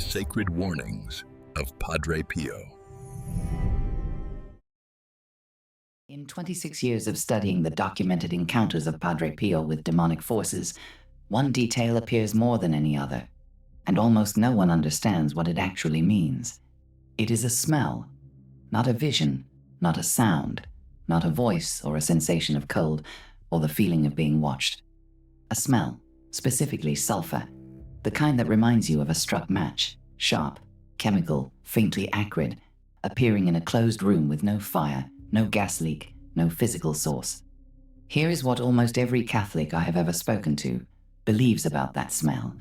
the sacred warnings of Padre Pio. In 26 years of studying the documented encounters of Padre Pio with demonic forces, one detail appears more than any other, and almost no one understands what it actually means. It is a smell, not a vision, not a sound, not a voice or a sensation of cold or the feeling of being watched. A smell, specifically sulfur, the kind that reminds you of a struck match, sharp, chemical, faintly acrid, appearing in a closed room with no fire, no gas leak, no physical source. Here is what almost every Catholic I have ever spoken to believes about that smell.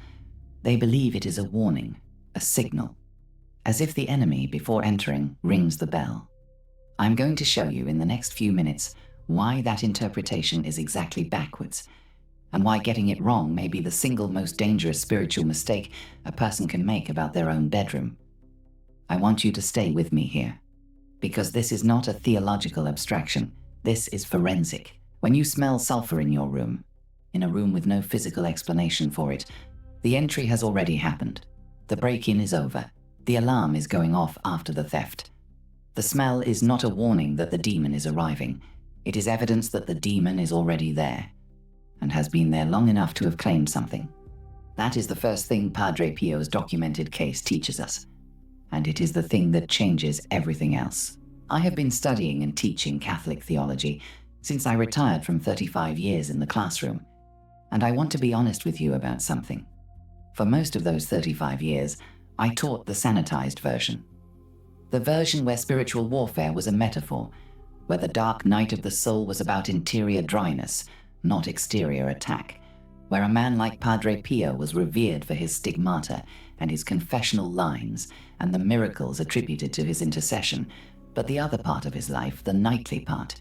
They believe it is a warning, a signal, as if the enemy, before entering, rings the bell. I'm going to show you in the next few minutes why that interpretation is exactly backwards, and why getting it wrong may be the single most dangerous spiritual mistake a person can make about their own bedroom. I want you to stay with me here, because this is not a theological abstraction. This is forensic. When you smell sulfur in your room, in a room with no physical explanation for it, the entry has already happened. The break-in is over. The alarm is going off after the theft. The smell is not a warning that the demon is arriving. It is evidence that the demon is already there, and has been there long enough to have claimed something. That is the first thing Padre Pio's documented case teaches us, and it is the thing that changes everything else. I have been studying and teaching Catholic theology since I retired from 35 years in the classroom, and I want to be honest with you about something. For most of those 35 years, I taught the sanitized version. The version where spiritual warfare was a metaphor, where the dark night of the soul was about interior dryness, not exterior attack, where a man like Padre Pio was revered for his stigmata and his confessional lines and the miracles attributed to his intercession, but the other part of his life, the nightly part,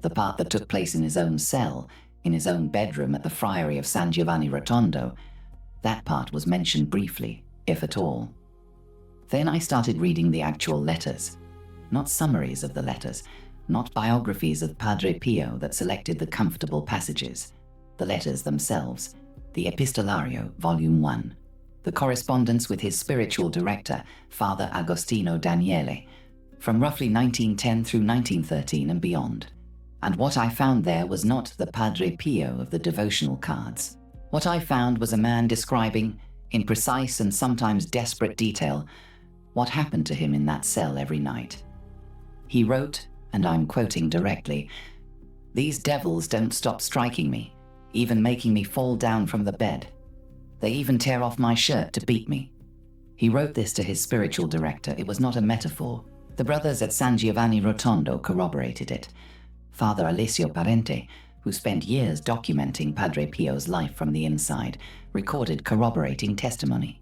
the part that took place in his own cell, in his own bedroom at the friary of San Giovanni Rotondo, that part was mentioned briefly, if at all. Then I started reading the actual letters, not summaries of the letters, not biographies of Padre Pio that selected the comfortable passages, the letters themselves, the Epistolario, Volume 1, the correspondence with his spiritual director, Father Agostino Daniele, from roughly 1910 through 1913 and beyond. And what I found there was not the Padre Pio of the devotional cards. What I found was a man describing, in precise and sometimes desperate detail, what happened to him in that cell every night. He wrote, and I'm quoting directly, "These devils don't stop striking me, even making me fall down from the bed. They even tear off my shirt to beat me." He wrote this to his spiritual director. It was not a metaphor. The brothers at San Giovanni Rotondo corroborated it. Father Alessio Parente, who spent years documenting Padre Pio's life from the inside, recorded corroborating testimony.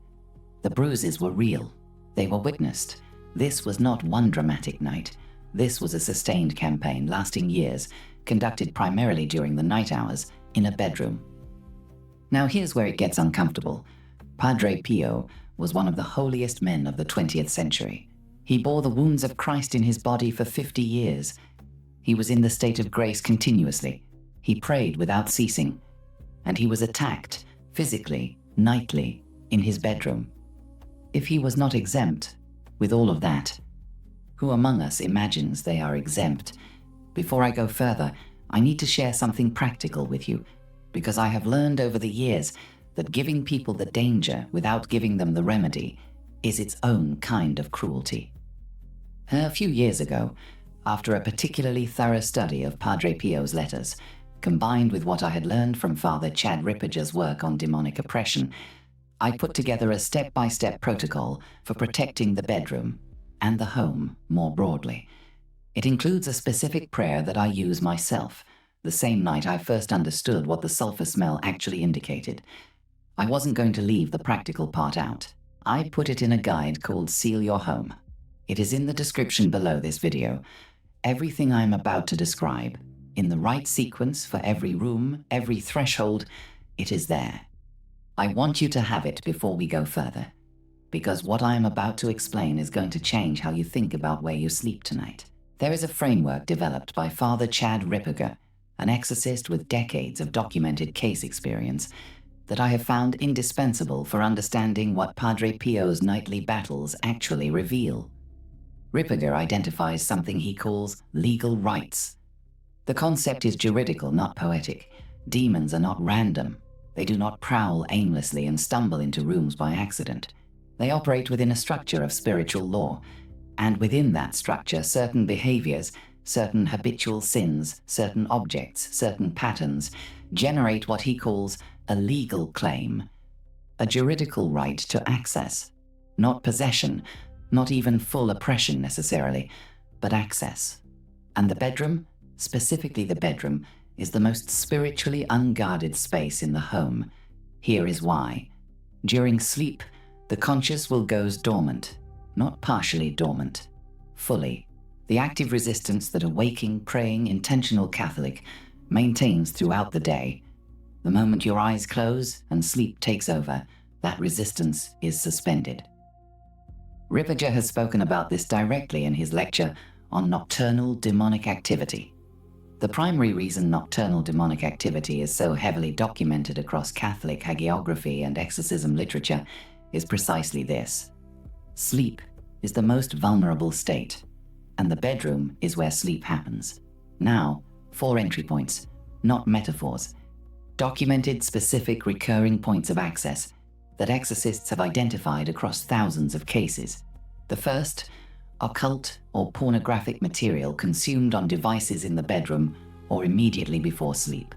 The bruises were real. They were witnessed. This was not one dramatic night. This was a sustained campaign lasting years, conducted primarily during the night hours in a bedroom. Now here's where it gets uncomfortable. Padre Pio was one of the holiest men of the 20th century. He bore the wounds of Christ in his body for 50 years. He was in the state of grace continuously. He prayed without ceasing, and he was attacked, physically, nightly, in his bedroom. If he was not exempt, with all of that, who among us imagines they are exempt? Before I go further, I need to share something practical with you, because I have learned over the years that giving people the danger without giving them the remedy is its own kind of cruelty. A few years ago, after a particularly thorough study of Padre Pio's letters, combined with what I had learned from Father Chad Ripperger's work on demonic oppression, I put together a step-by-step protocol for protecting the bedroom and the home more broadly. It includes a specific prayer that I use myself, the same night I first understood what the sulfur smell actually indicated. I wasn't going to leave the practical part out. I put it in a guide called Seal Your Home. It is in the description below this video. Everything I am about to describe, in the right sequence for every room, every threshold, it is there. I want you to have it before we go further, because what I am about to explain is going to change how you think about where you sleep tonight. There is a framework developed by Father Chad Ripperger, an exorcist with decades of documented case experience, that I have found indispensable for understanding what Padre Pio's nightly battles actually reveal. Ripperger identifies something he calls legal rights. The concept is juridical, not poetic. Demons are not random. They do not prowl aimlessly and stumble into rooms by accident. They operate within a structure of spiritual law, and within that structure, certain behaviors, certain habitual sins, certain objects, certain patterns generate what he calls a legal claim, a juridical right to access, not possession, not even full oppression necessarily, but access. And the bedroom, specifically the bedroom, is the most spiritually unguarded space in the home. Here is why. During sleep, the conscious will goes dormant, not partially dormant, fully. The active resistance that a waking, praying, intentional Catholic maintains throughout the day. The moment your eyes close and sleep takes over, that resistance is suspended. Ripperger has spoken about this directly in his lecture on nocturnal demonic activity. The primary reason nocturnal demonic activity is so heavily documented across Catholic hagiography and exorcism literature is precisely this. Sleep is the most vulnerable state, and the bedroom is where sleep happens. Now, 4 entry points, not metaphors. Documented, specific, recurring points of access that exorcists have identified across thousands of cases. The first, occult or pornographic material consumed on devices in the bedroom or immediately before sleep.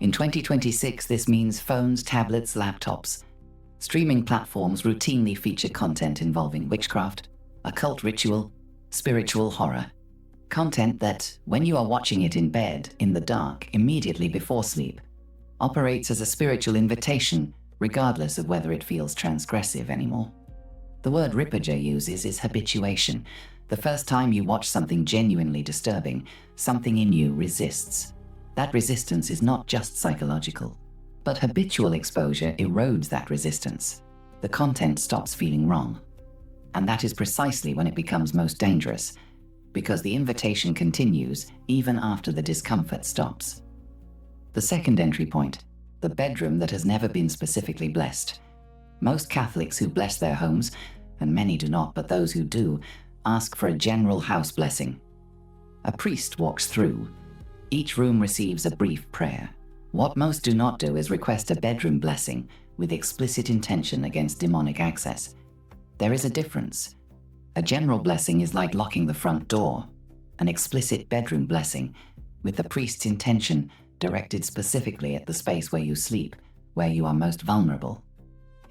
In 2026, this means phones, tablets, laptops. Streaming platforms routinely feature content involving witchcraft, occult ritual, spiritual horror. Content that, when you are watching it in bed, in the dark, immediately before sleep, operates as a spiritual invitation, regardless of whether it feels transgressive anymore. The word Ripperger uses is habituation. The first time you watch something genuinely disturbing, something in you resists. That resistance is not just psychological, but habitual exposure erodes that resistance. The content stops feeling wrong. And that is precisely when it becomes most dangerous, because the invitation continues even after the discomfort stops. The second entry point, the bedroom that has never been specifically blessed. Most Catholics who bless their homes, and many do not, but those who do, ask for a general house blessing. A priest walks through. Each room receives a brief prayer. What most do not do is request a bedroom blessing with explicit intention against demonic access. There is a difference. A general blessing is like locking the front door. An explicit bedroom blessing, with the priest's intention directed specifically at the space where you sleep, where you are most vulnerable,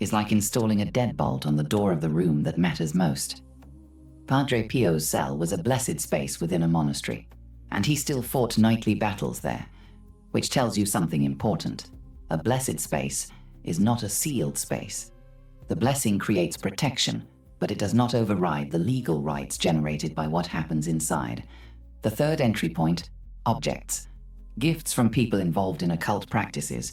is like installing a deadbolt on the door of the room that matters most. Padre Pio's cell was a blessed space within a monastery, and he still fought nightly battles there, which tells you something important. A blessed space is not a sealed space. The blessing creates protection, but it does not override the legal rights generated by what happens inside. The third entry point, objects. Gifts from people involved in occult practices,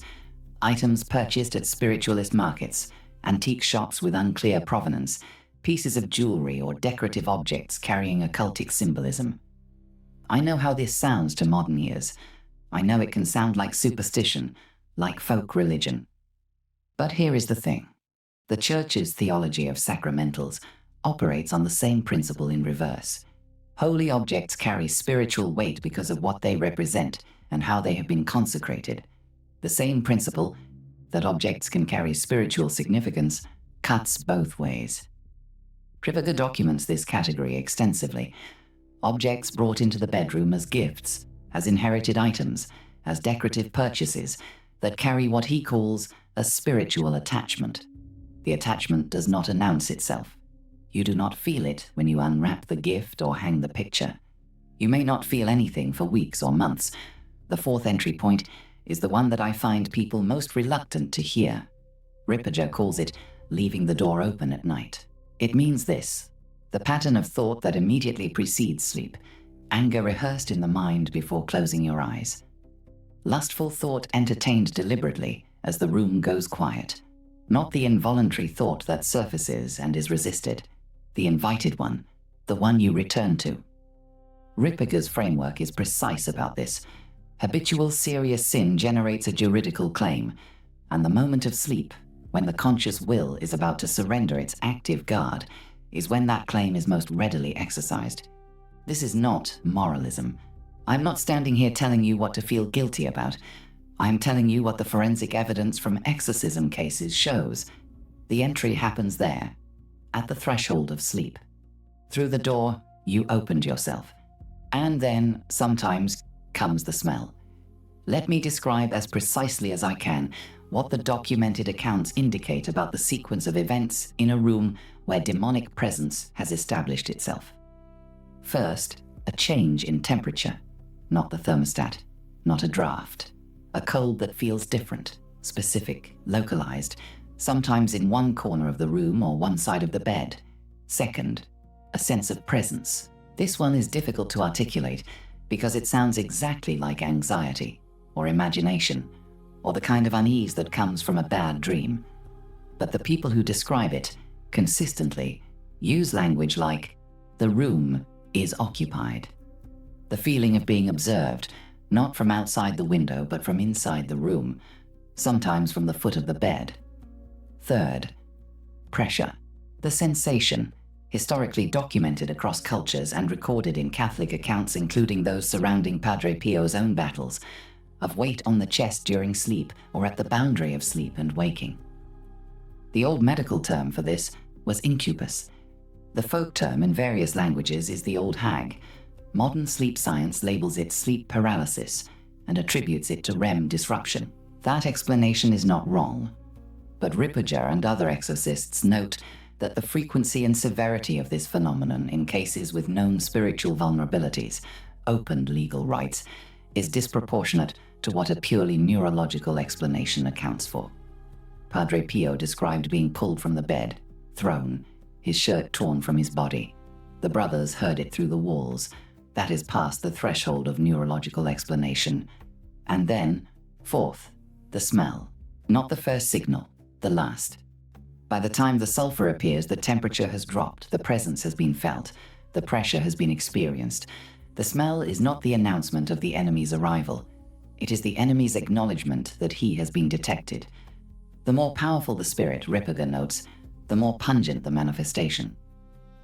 items purchased at spiritualist markets, antique shops with unclear provenance, pieces of jewelry or decorative objects carrying occultic symbolism. I know how this sounds to modern ears. I know it can sound like superstition, like folk religion. But here is the thing. The Church's theology of sacramentals operates on the same principle in reverse. Holy objects carry spiritual weight because of what they represent and how they have been consecrated. The same principle, that objects can carry spiritual significance, cuts both ways. Ripperger documents this category extensively. Objects brought into the bedroom as gifts, as inherited items, as decorative purchases that carry what he calls a spiritual attachment. The attachment does not announce itself. You do not feel it when you unwrap the gift or hang the picture. You may not feel anything for weeks or months. The fourth entry point is the one that I find people most reluctant to hear. Ripperger calls it leaving the door open at night. It means this: the pattern of thought that immediately precedes sleep, anger rehearsed in the mind before closing your eyes, lustful thought entertained deliberately as the room goes quiet, not the involuntary thought that surfaces and is resisted, the invited one, the one you return to. Ripperger's framework is precise about this. Habitual serious sin generates a juridical claim, And the moment of sleep, when the conscious will is about to surrender its active guard, is when that claim is most readily exercised. This is not moralism. I'm not standing here telling you what to feel guilty about. I'm telling you what the forensic evidence from exorcism cases shows. The entry happens there, at the threshold of sleep. Through the door, you opened yourself. And then, sometimes, comes the smell. Let me describe as precisely as I can what the documented accounts indicate about the sequence of events in a room where demonic presence has established itself. First, a change in temperature, not the thermostat, not a draft. A cold that feels different, specific, localized, sometimes in one corner of the room or one side of the bed. Second, a sense of presence. This one is difficult to articulate because it sounds exactly like anxiety or imagination or the kind of unease that comes from a bad dream. But the people who describe it consistently use language like, the room is occupied. The feeling of being observed, not from outside the window, but from inside the room, sometimes from the foot of the bed. Third, pressure. The sensation, historically documented across cultures and recorded in Catholic accounts including those surrounding Padre Pio's own battles, of weight on the chest during sleep or at the boundary of sleep and waking. The old medical term for this was incubus. The folk term in various languages is the old hag. Modern sleep science labels it sleep paralysis and attributes it to REM disruption. That explanation is not wrong, but Ripperger and other exorcists note that the frequency and severity of this phenomenon in cases with known spiritual vulnerabilities, opened legal rights, is disproportionate to what a purely neurological explanation accounts for. Padre Pio described being pulled from the bed, thrown, his shirt torn from his body. The brothers heard it through the walls. That is past the threshold of neurological explanation. And then, fourth, the smell. Not the first signal, the last. By the time the sulfur appears, the temperature has dropped, the presence has been felt, the pressure has been experienced. The smell is not the announcement of the enemy's arrival. It is the enemy's acknowledgement that he has been detected. The more powerful the spirit, Ripperger notes, the more pungent the manifestation.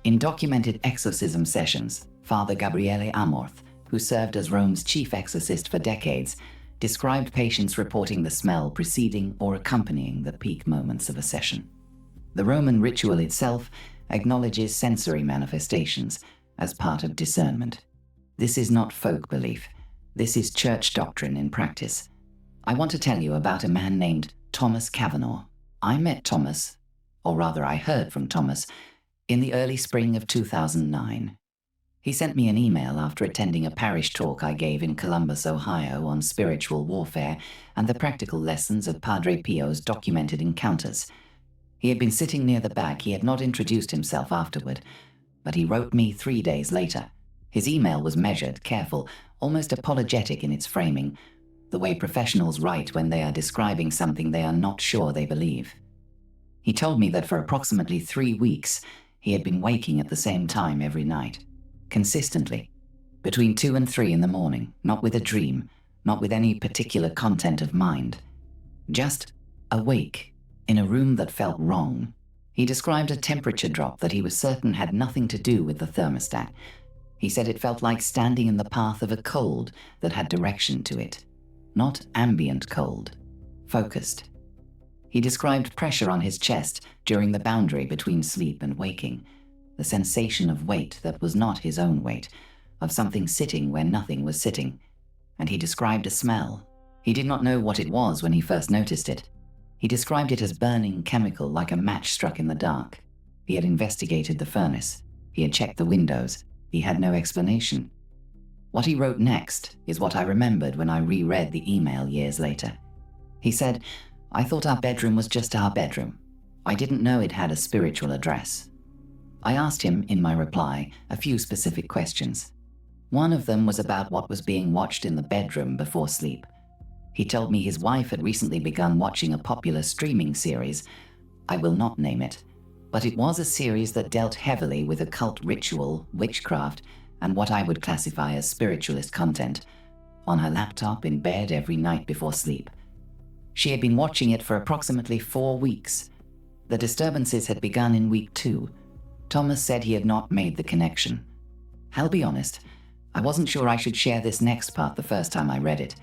In documented exorcism sessions, Father Gabriele Amorth, who served as Rome's chief exorcist for decades, described patients reporting the smell preceding or accompanying the peak moments of a session. The Roman ritual itself acknowledges sensory manifestations as part of discernment. This is not folk belief. This is church doctrine in practice. I want to tell you about a man named Thomas Kavanagh. I met Thomas, or rather I heard from Thomas, in the early spring of 2009. He sent me an email after attending a parish talk I gave in Columbus, Ohio on spiritual warfare and the practical lessons of Padre Pio's documented encounters. He had been sitting near the back. He had not introduced himself afterward, but he wrote me 3 days later. His email was measured, careful, almost apologetic in its framing, the way professionals write when they are describing something they are not sure they believe. He told me that for approximately 3 weeks, he had been waking at the same time every night, consistently, between 2 and 3 in the morning, not with a dream, not with any particular content of mind, just awake in a room that felt wrong. He described a temperature drop that he was certain had nothing to do with the thermostat. He said it felt like standing in the path of a cold that had direction to it. Not ambient cold, focused. He described pressure on his chest during the boundary between sleep and waking, the sensation of weight that was not his own weight, of something sitting where nothing was sitting. And he described a smell. He did not know what it was when he first noticed it. He described it as burning chemical like a match struck in the dark. He had investigated the furnace. He had checked the windows. He had no explanation. What he wrote next is what I remembered when I reread the email years later. He said, "I thought our bedroom was just our bedroom. I didn't know it had a spiritual address." I asked him, in my reply, a few specific questions. One of them was about what was being watched in the bedroom before sleep. He told me his wife had recently begun watching a popular streaming series. I will not name it, but it was a series that dealt heavily with occult ritual, witchcraft, and what I would classify as spiritualist content, on her laptop in bed every night before sleep. She had been watching it for approximately 4 weeks. The disturbances had begun in week 2. Thomas said he had not made the connection. I'll be honest, I wasn't sure I should share this next part the first time I read it,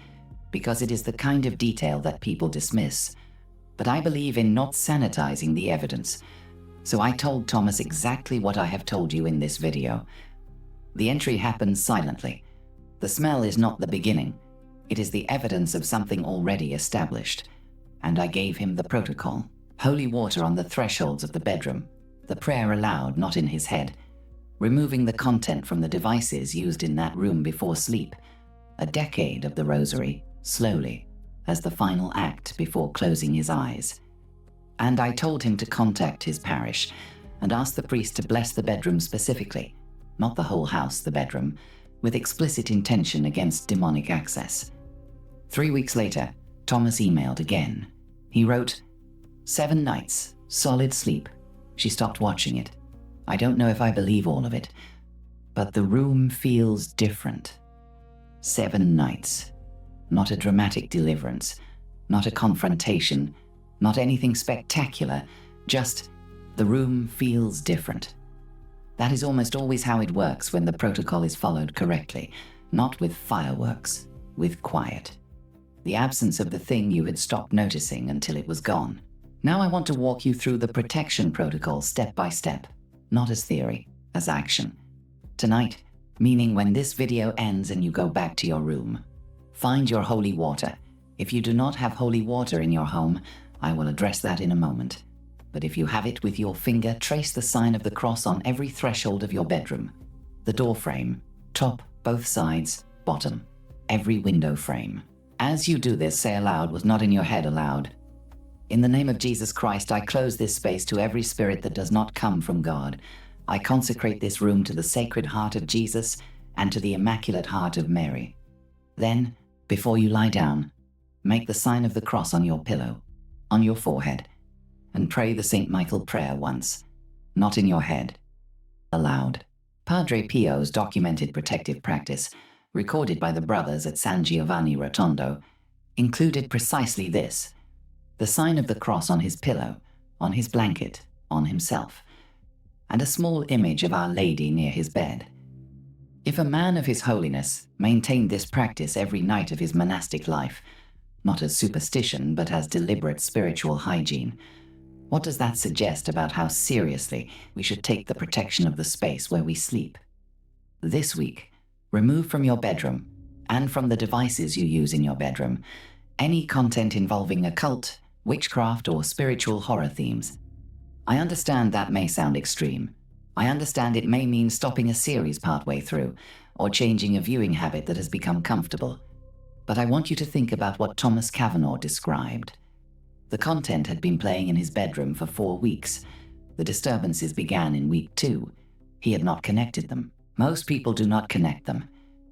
because it is the kind of detail that people dismiss. But I believe in not sanitizing the evidence, so I told Thomas exactly what I have told you in this video. The entry happens silently. The smell is not the beginning. It is the evidence of something already established. And I gave him the protocol. Holy water on the thresholds of the bedroom. The prayer aloud, not in his head. Removing the content from the devices used in that room before sleep. A decade of the rosary, slowly, as the final act before closing his eyes. And I told him to contact his parish and ask the priest to bless the bedroom specifically, not the whole house, the bedroom, with explicit intention against demonic access. 3 weeks later, Thomas emailed again. He wrote, 7 nights, solid sleep. She stopped watching it. I don't know if I believe all of it, but the room feels different. 7 nights. Not a dramatic deliverance, not a confrontation, not anything spectacular, just the room feels different. That is almost always how it works when the protocol is followed correctly, not with fireworks, with quiet. The absence of the thing you had stopped noticing until it was gone. Now I want to walk you through the protection protocol step by step, not as theory, as action. Tonight, meaning when this video ends and you go back to your room. Find your holy water. If you do not have holy water in your home, I will address that in a moment. But if you have it with your finger, trace the sign of the cross on every threshold of your bedroom. The door frame, top, both sides, bottom, every window frame. As you do this, say aloud, was not in your head aloud. In the name of Jesus Christ, I close this space to every spirit that does not come from God. I consecrate this room to the Sacred Heart of Jesus and to the Immaculate Heart of Mary. Then, before you lie down, make the sign of the cross on your pillow, on your forehead, and pray the St. Michael prayer once, not in your head, aloud. Padre Pio's documented protective practice, recorded by the brothers at San Giovanni Rotondo, included precisely this: the sign of the cross on his pillow, on his blanket, on himself, and a small image of Our Lady near his bed. If a man of his holiness maintained this practice every night of his monastic life, not as superstition but as deliberate spiritual hygiene, what does that suggest about how seriously we should take the protection of the space where we sleep? This week, remove from your bedroom, and from the devices you use in your bedroom, any content involving occult, witchcraft, or spiritual horror themes. I understand that may sound extreme. I understand it may mean stopping a series partway through, or changing a viewing habit that has become comfortable. But I want you to think about what Thomas Cavanaugh described. The content had been playing in his bedroom for 4 weeks. The disturbances began in week 2. He had not connected them. Most people do not connect them,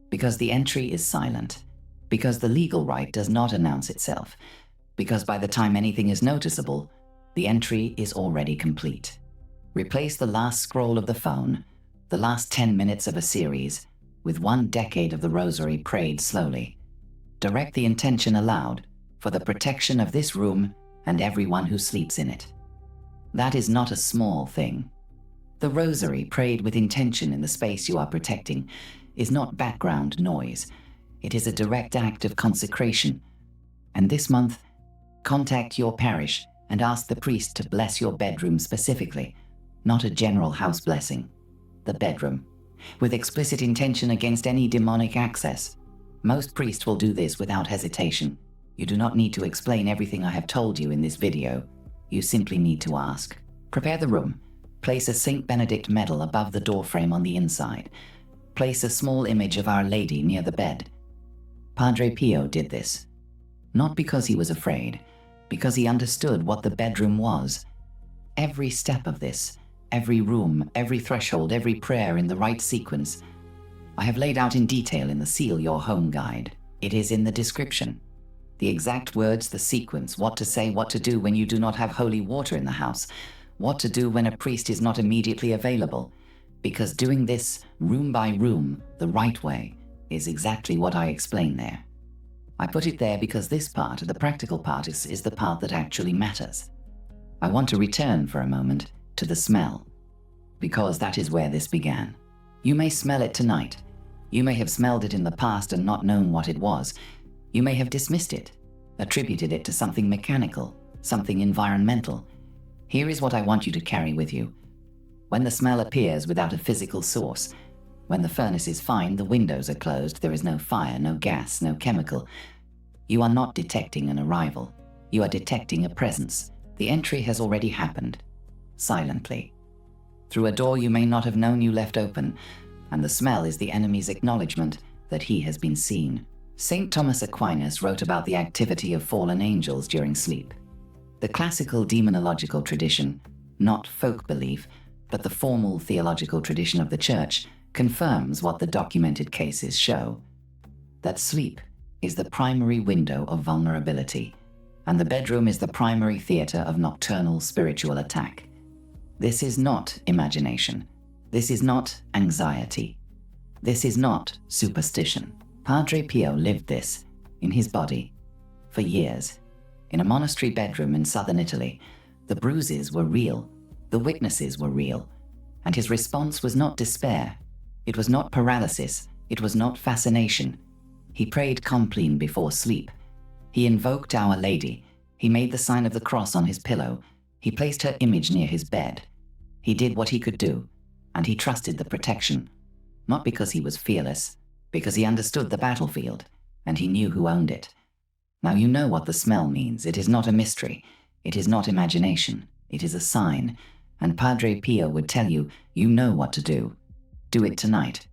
because the entry is silent, because the legal right does not announce itself, because by the time anything is noticeable, the entry is already complete. Replace the last scroll of the phone, the last 10 minutes of a series, with 1 decade of the rosary prayed slowly. Direct the intention aloud for the protection of this room and everyone who sleeps in it. That is not a small thing. The rosary prayed with intention in the space you are protecting is not background noise. It is a direct act of consecration. And this month, contact your parish and ask the priest to bless your bedroom specifically, not a general house blessing. The bedroom, with explicit intention against any demonic access. Most priests will do this without hesitation. You do not need to explain everything I have told you in this video. You simply need to ask. Prepare the room. Place a St. Benedict medal above the doorframe on the inside. Place a small image of Our Lady near the bed. Padre Pio did this. Not because he was afraid, because he understood what the bedroom was. Every step of this, every room, every threshold, every prayer in the right sequence, I have laid out in detail in the Seal Your Home Guide. It is in the description. The exact words, the sequence, what to say, what to do when you do not have holy water in the house, what to do when a priest is not immediately available, because doing this room by room, the right way, is exactly what I explain there. I put it there because this part, the practical part, is the part that actually matters. I want to return for a moment to the smell, because that is where this began. You may smell it tonight. You may have smelled it in the past and not known what it was. You may have dismissed it, attributed it to something mechanical, something environmental. Here is what I want you to carry with you. When the smell appears without a physical source, when the furnace is fine, the windows are closed, there is no fire, no gas, no chemical, you are not detecting an arrival. You are detecting a presence. The entry has already happened, silently. Through a door you may not have known you left open, and the smell is the enemy's acknowledgement that he has been seen. St. Thomas Aquinas wrote about the activity of fallen angels during sleep. The classical demonological tradition, not folk belief, but the formal theological tradition of the Church, confirms what the documented cases show, that sleep is the primary window of vulnerability, and the bedroom is the primary theater of nocturnal spiritual attack. This is not imagination. This is not anxiety. This is not superstition. Padre Pio lived this in his body for years. In a monastery bedroom in southern Italy, the bruises were real, the witnesses were real, and his response was not despair. It was not paralysis. It was not fascination. He prayed compline before sleep. He invoked Our Lady. He made the sign of the cross on his pillow. He placed her image near his bed. He did what he could do, and he trusted the protection, not because he was fearless, because he understood the battlefield, and he knew who owned it. Now you know what the smell means. It is not a mystery. It is not imagination. It is a sign, and Padre Pio would tell you, you know what to do. Do it tonight.